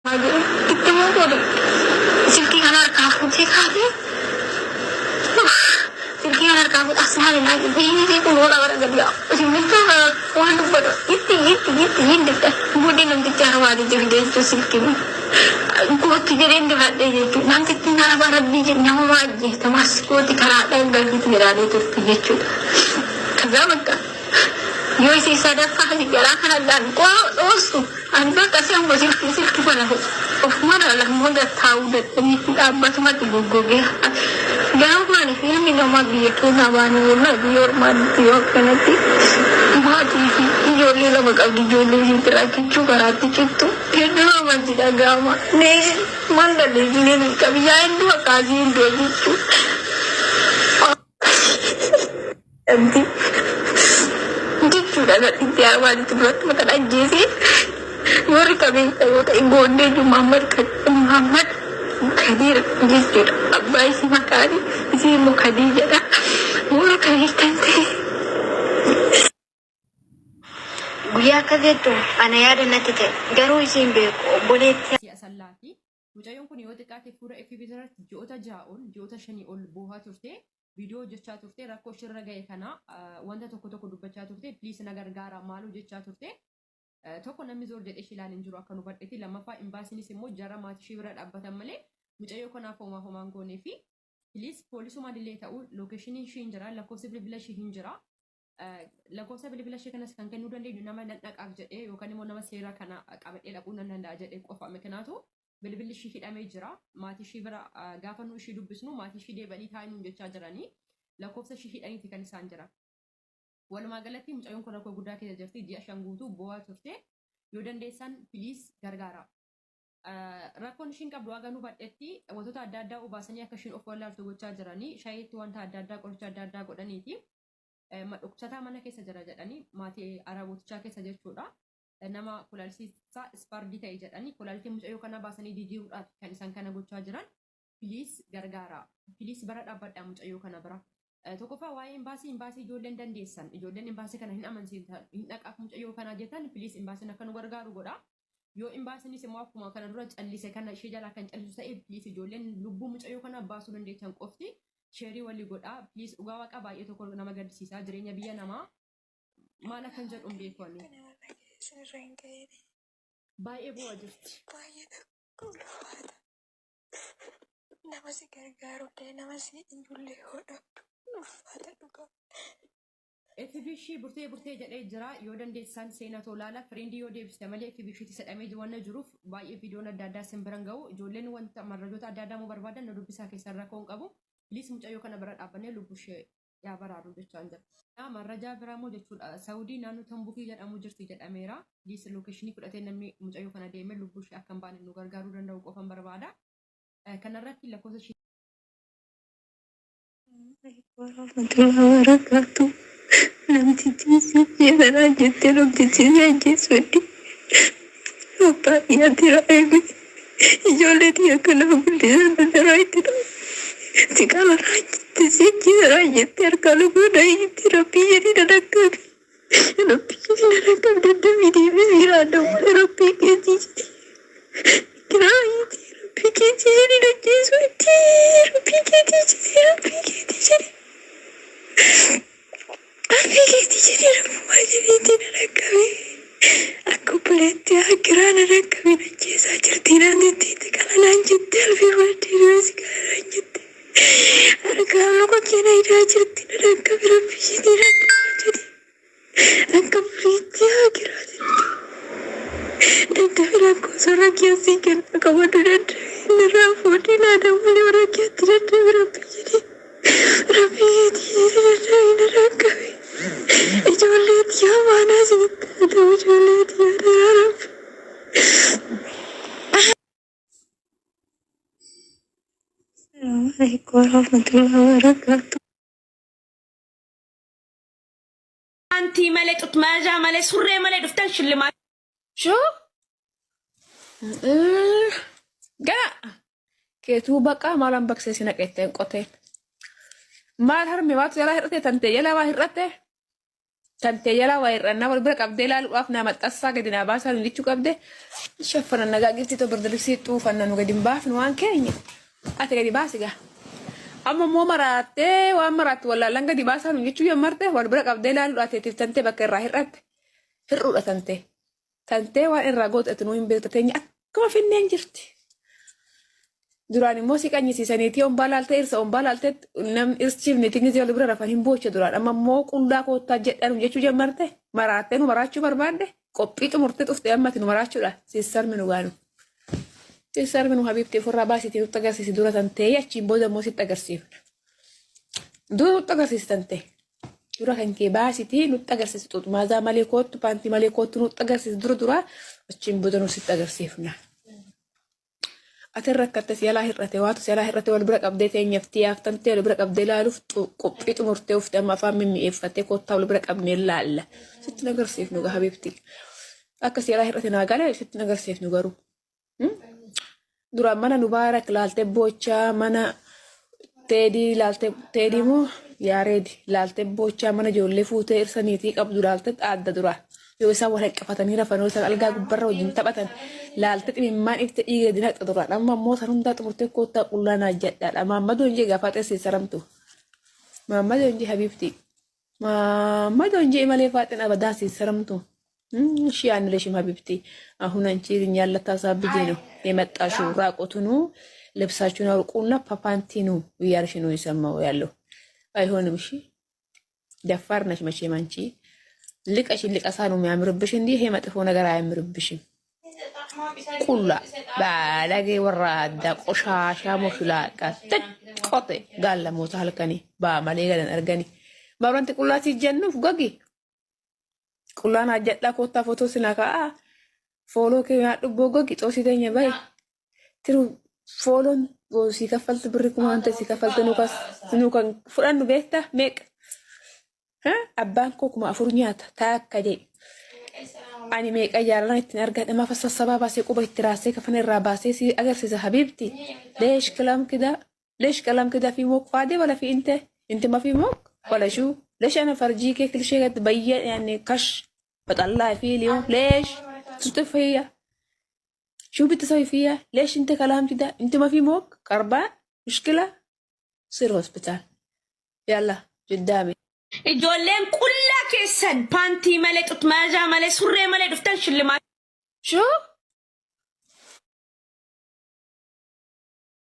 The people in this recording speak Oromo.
Itu mau bodoh. Silki anak kamu sih kali. Silki anak kamu asal lagi. Ini pun orang orang gede. Cuma itu waduh bodoh. Itu deh. Kemudian nanti cara wadi jadi itu silki. Gua pikirin deh itu. Nanti tinggal barat bikin nyawa aja. Termasuk gua dikarat dan gak gitu itu pikirin. Kagak kan? Yo isi sadaqah dijalankan dan kau dosu. Anda kasih yang bersih kepada of mana lah muda tahu dan ini apa cuma digugur ya. Jangan mana film ini nama dia tu nama ni biar mati orang nanti mati joli lah bakal dijoli lagi juga rati itu. Dia nama tidak agama. Nih mana dia ni kami jangan dua kali dua gitu. Nanti sudah ada tiap hari itu buat makan aja sih. Mari kami tahu tak ibu dia Muhammad Khadir jujur abai si makari si mu Khadijah dah. Mula kami tante. Guyyaa akka jettu ana yaada natti ta'e garuu isiin beeku obboleetti Sallaafi mucayyoon kun yoo xiqqaate fuula FB irratti ji'oota ja'oon ji'oota 5 ol boohaa turte viidiyoo hojjechaa turte rakkoo shirra ga'e kana wanta tokko dubbachaa turte please na gargaara maaloo jechaa turte tokko namni zoor jedhee shilaan hin jiru akka nu badhetti lammaffaa imbaasiinis immoo jara maatii ishee bira dhaabbatan malee mucayyoo kanaaf homaan goonee fi please poolisuma illee ta'u lookeeshiniin ishee hin jira lakkoofsa bilbila ishee hin jira lakkoofsa bilbila ishee kanas kan kennuu dandeenyu nama dhaqaaf jedhee yookaan immoo nama seera kana qabadhee dhaquu nan danda'a jedhee qofa mikinaatu bilbilli ishee hidhamee jira maatii ishee bira gaafa nu ishee dubbisnu maatii ishee deebanii taa'anii jechaa jiranii lakkoofsa ishee hidhaniiti kan isaan jira walumaa galatti mucayyoon kun rakkoo guddaa keessa jirti ji'a 5 guutuu boo'aa turte yoo dandeessan please gargaara rakkoon ishiin qabdu haga nu badhetti wantoota adda addaa obaasanii akka ishiin of wallaaltu gochaa jiranii shaayiitti wanta adda addaa qoricha adda addaa godhaniiti dhukkubsataa mana keessa jira jedhanii maatii arabootichaa keessa jechuudha nama kulaalsiisaa ispaardii ta'e jedhanii kulaaltii mucayyoo kana baasanii didiiruudhaaf kan isaan kana gochaa jiran please gargaara please bara dhaabbadhaa mucayyoo kana bira tokkoffaa waa'ee imbaasii ijoolleen dandeessan ijoolleen imbaasii kana hin amansiisan hin dhaqaaf mucayyoo kana jettan please imbaasiin akka nu gargaaru godha yoo imbaasiinis immoo akkuma kana dura callise kana ishee jalaa kan callisu ta'e please ijoolleen lubbuu mucayyoo kana baasuu dandeessan qofti sheerii walii godha please dhugaa waaqa baay'ee tokko nama gaddisiisaa jireenya biyya namaa maal akkan jedhuun beekonni baay'ee bu'aa jirti baay'ee tokko nama si gargaaru ta'e nama si ijoollee hodhatu uffata dhugaa. FBC burtee jedhee jira yoo dandeessan seenaa tolaala firiindii yoo deebiste malee FBC itti sadhamee wanna jiruuf baay'ee viidiyoon adda addaa simbiran ga'u ijoolleen wanta marrajoota adda addaa moo barbaadan na dubbisaa keessan rakkoo hin qabu please mucayyoo kana bira dhaabbannee lubbuu ishee yaa baraaru jechaan jira. Marrajaa biraa moo jechuudha Saawudii naannoo Tambukii jedhamu jirti jedhameera please lookeeshinii fudhatee namni mucayyoo kana deemee lubbuu ishee akka hin baane nu gargaaruu danda'u qofan barbaada. Kanarratti lakkoofsa ishee warahmatullahi wabarakatuh. Namtichi jedhana jettee namtichi ajjeessuudhi. Abbaa dhiyaatti raayime. Ijoollee dhiyaa kana guddisan dandaraa itti dhabu. Tiqala raajjette sijjiiraa jettee harkaa lubuudha itti rabbii jedhi dadakkabi. Rabbii jedhi dadakkabi daddabii deemee biraa dawwale rabbii keetii jedhi. Kiraayitii rabbii keetii jedhi ajjeessuudhi. Rabbii keetii jedhi rabbii keetii jedhi. Arfikeetti jedhee rafumaa jedheetiin dhaqqabe akka obboleetti akkiraan dhaqqabe ajjeesaa jirti naannetti qalanaan jette alfii fudhattee du'eessi qalanaan jette harkaan luka keena hidhaa jirti dhaqqabe rabbi jedhee dhaqqabe jedhee akka buriitti akkiraa jirti daddabe lakkoofsa rakkiyaasii kenna qabaduu daddabe irraa fuudhee naadaan malee rakkiyaatti daddabe rabbi jedhee rabbi jedhee daddabe dhaqqabe. Ijoollee yaa maanaa sitti adamu ijoollee yaa daraaraaf. Assalamualaikum warahmatullahi wabarakatuh. Anti malee tut maajaa malee surree malee dhuftan shillimaa. Shoo gana keetuu baqaa maalaan baqsee si naqeetteen qoteen maal harmi waatu jalaa hir'ate tantee jalaa waa hir'ate. Tante jala wayirranna wal bira qabdee ilaaluudhaaf nama xassaa gadi naa baasaa nu jechuu qabde shaffana nagaa gifti to birdilibsii xuufanna nu gadi hin baafnu waan keenya ati gadi baasi gaa amma immoo maraattee waan maraatti wallaallan gadi baasaa nu jechuu yammarte wal bira qabdee ilaaluudhaaf teetiif tantee bakka irraa hir'atte hir'uudha tantee waan irraa gootate nu hin beektu teenya akkuma finneen jirti. Duraan immoo si qanyisiisaniitii ombaa laaltee irsa ombaa laaltee nam irsiif niitingii wal bira rafan hin boocha duraan amma immoo qullaa koottaa jedhan jechuu jammarte maraattee nu maraachuu barbaadde qophii xumurtee dhuftee ammati nu maraachuudha siissarmi nu gaanu. Siissarmi nu habiibtee ofirraa baasitii nutti agarsiisi dura tantee achiin booda immoo sitti agarsiifna. Dura nutti agarsiisi tantee dura kan kee baasitii nutti agarsiisi xuxumaasaa malee koottu paantii malee koottu nutti agarsiisi dura achiin booda nu sitti agarsiifna. Ati rakkatte si'alaa hir'ate waatu si'alaa hir'ate wal bira qabdee teenyaftii yaaftantee wal bira qabdee ilaaluuf qophii xumurtee ufte amma afaan mimmi'eeffattee koottaa wal bira qabnee ilaalla. Sitti nagarsiifnu gaa habiibti. Akka si'alaa hir'ate naa galee sitti nagarsiifnu garuu. Duraan mana Nubaarak laaltee boochaa mana teedii laaltee teedii moo yaareedi laaltee boochaa mana ijoollee fuutee irsaniitii qabdu laaltee adda duraa. Yoo isaan wal haqqafatanii rafan isaan algaa gubbarra wajjin taphatan laaltee dhimimmaan ifte dhiiga dinaqxa duraan amma immoo san hundaa xumurtee koottaa qullaa naa jedhaadha. Maammadoo injee gaafa xeessee saramtu. Maammadoo injee habiibti. Maammadoo injee malee faaxin abadaa siisaramtu. Shi aanileshim habiibti. አሁን አንቺ ያለታ ሳብጂ ነው የመጣሽው ራቆቱኑ ልብሳችሁን አውልቁና ፓፓንቲኑ እያልሽ ነው የሰማው ያለው። አይሆንም። እሺ ደፋር ነሽ መቼም አንቺ ልቀሽ ልቀሳ ነው የሚያምርብሽ እንዴ? ይሄ መጥፎ ነገር አያምርብሽም። ቁላ ባለጌ ወራዳ ቆሻሻ ሞሽላቃ ተቆጤ ጋለ ሞታ አልከኒ ባማሌ ገለን አርገኒ ባብራንት ቁላ ሲጀንፍ ጎጊ ቁላና አጀላ ኮታ ፎቶ ስናካ ፎሎ ከያዱ ጎጊ ጦሲተኛ ባይ ትሩ ፎሎን ሲከፈልት ብር ኩማንተ ሲከፈልት ኑካን ፍራኑ ቤታ ሜቅ abbaan koo kuma afur nyaata taakka jedhe ani meeqa jaalala ittiin argadhe ma fassasabaa baasee quba itti raasee kafana irraa baasee si agarsiisa habiibti leesh qalam kida fi mook faadee wala fi inte ma fi mook wala shuu leesh ana farjii kee kilishee gad bayyee yaani kash baxallaa fi liyoon leesh tutte fayya shuu bitti sawi fiyya leesh inte kalam kida inte ma fi mook qarbaa mushkila sir hospitaal yalla jiddaame. Ijoolleen qullaa keessan paantii malee xutmaasaa malee surree malee dhuftan shillimaa. Shoo